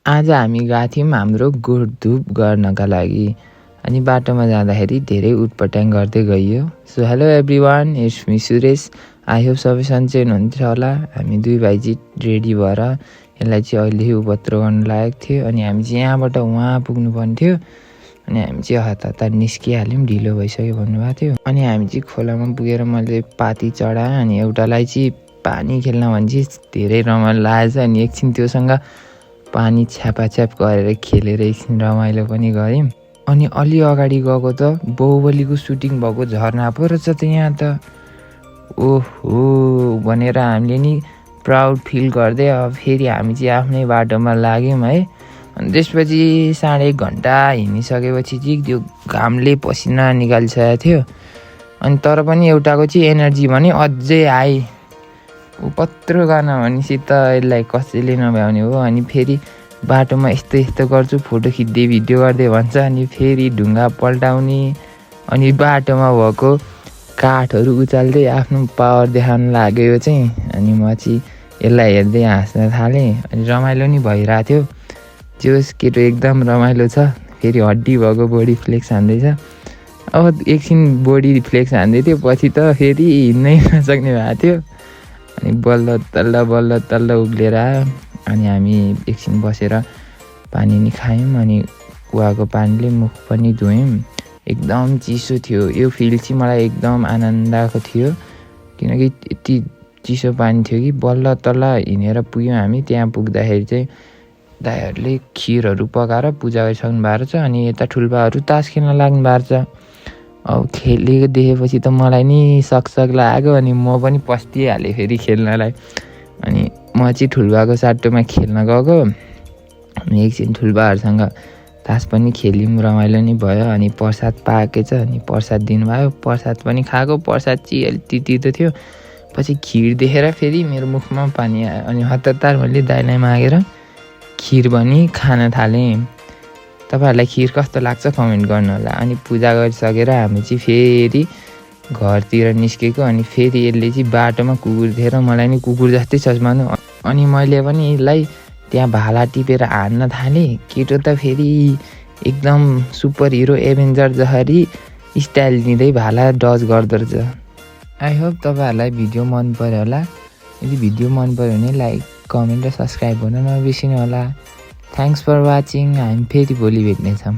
आज हामी गएको थियौँ हाम्रो गोठधुप गर्नका लागि अनि बाटोमा जाँदाखेरि धेरै उटपटाङ गर्दै गइयो। So hello everyone, it's me Suresh. I hope सबै सन्चै हुनुहुन्छ होला। हामी दुई भाइजी रेडी भएर यसलाई चाहिँ अहिले उपद्रो गर्न लागेको थियो अनि हामी चाहिँ यहाँबाट उहाँ पुग्नुपर्ने थियो अनि हामी चाहिँ हतार निस्किहाल्यौँ, ढिलो भइसक्यो भन्नुभएको थियो। अनि हामी चाहिँ खोलामा पुगेर मैले पाती चढाएँ अनि एउटालाई चाहिँ पानी खेल्न भने धेरै रमाइलो लागेछ अनि एकछिन त्योसँग पानी छ्यापाछ्याप गरेर खेलेर एकछिन रमाइलो पनि गऱ्यौँ। अनि अलि अगाडि गएको त बाहुबलीको सुटिङ भएको झरना पो रहेछ त यहाँ त। ओहो भनेर हामीले नि प्राउड फिल गर्दै अब फेरि हामी चाहिँ आफ्नै बाटोमा लाग्यौँ है। अनि त्यसपछि 1.5 घन्टा हिँडिसकेपछि चाहिँ त्यो घामले पसिना निकालिसकेको थियो अनि तर पनि एउटाको चाहिँ एनर्जी भने अझै आए। ऊ पत्रो गर्न भनेपछि त यसलाई कसैले नभ्याउने हो। अनि फेरि बाटोमा यस्तो गर्छु, फोटो खिच्दै भिडियो गर्दै भन्छ अनि फेरि ढुङ्गा पल्टाउने अनि बाटोमा भएको काठहरू उचाल्दै आफ्नो पावर देखाउन लाग्यो चाहिँ। अनि म चाहिँ यसलाई हेर्दै हाँस्न थालेँ अनि रमाइलो नि भइरहेको थियो। जोस् केटो एकदम रमाइलो छ। फेरि हड्डी भएको बडी फ्लेक्स हान्दैछ। अब एकछिन बडी फ्लेक्स हान्दै थियो, पछि त फेरि हिँड्नै नसक्ने भएको थियो अनि बल्ल तल्ल उक्लेर आयो। अनि हामी एकछिन बसेर पानी नि खायौँ अनि कुवाको पानीले मुख पनि धोयौँ। एकदम चिसो थियो। यो फिल चाहिँ मलाई एकदम आनन्दको थियो किनकि यति चिसो पानी थियो कि बल्ल तल्ल हिँडेर पुग्यौँ हामी। त्यहाँ पुग्दाखेरि चाहिँ दाइहरूले खिरहरू पकाएर पूजा गरिसक्नु भएको छ अनि यता ठुल्बाहरू तास खेल्न लाग्नु भएको छ। अब खेलेको देखेपछि त मलाई नि सकसक लाग्यो अनि म पनि पस्टिहालेँ फेरि खेल्नलाई। अनि म चाहिँ ठुल्बाको साटोमा खेल्न गएको अनि एकछिन ठुल्बाहरूसँग तास पनि खेल्यौँ, रमाइलो नि भयो। अनि प्रसाद पाएकै छ अनि प्रसाद दिनुभयो, प्रसाद पनि खाएको। प्रसाद चाहिँ अलिक तितो थियो। पछि खिर देखेर फेरि मेरो मुखमा पानी आयो अनि हतार मैले दाइलाई मागेर खिर पनि खान थालेँ। तपाईँहरूलाई खिर कस्तो लाग्छ कमेन्ट गर्नु होला। अनि पूजा गरिसकेर हामी चाहिँ फेरि घरतिर निस्केको अनि फेरि यसले चाहिँ बाटोमा कुकुर देखेर मलाई नि कुकुर जस्तै चस्मानु अनि मैले पनि यसलाई त्यहाँ भाला टिपेर हान्न थालेँ। केटो त फेरि एकदम सुपर हिरो एभेन्जर जसरी स्टाइल दिँदै भाला डज गर्दो रहेछ। आई होप तपाईँहरूलाई भिडियो मन पऱ्यो होला। यदि भिडियो मन पऱ्यो भने लाइक, कमेन्ट र सब्सक्राइब गर्न नबिर्सिनु होला। Thanks for watching. हामी फेरि भोलि भेट्नेछौँ।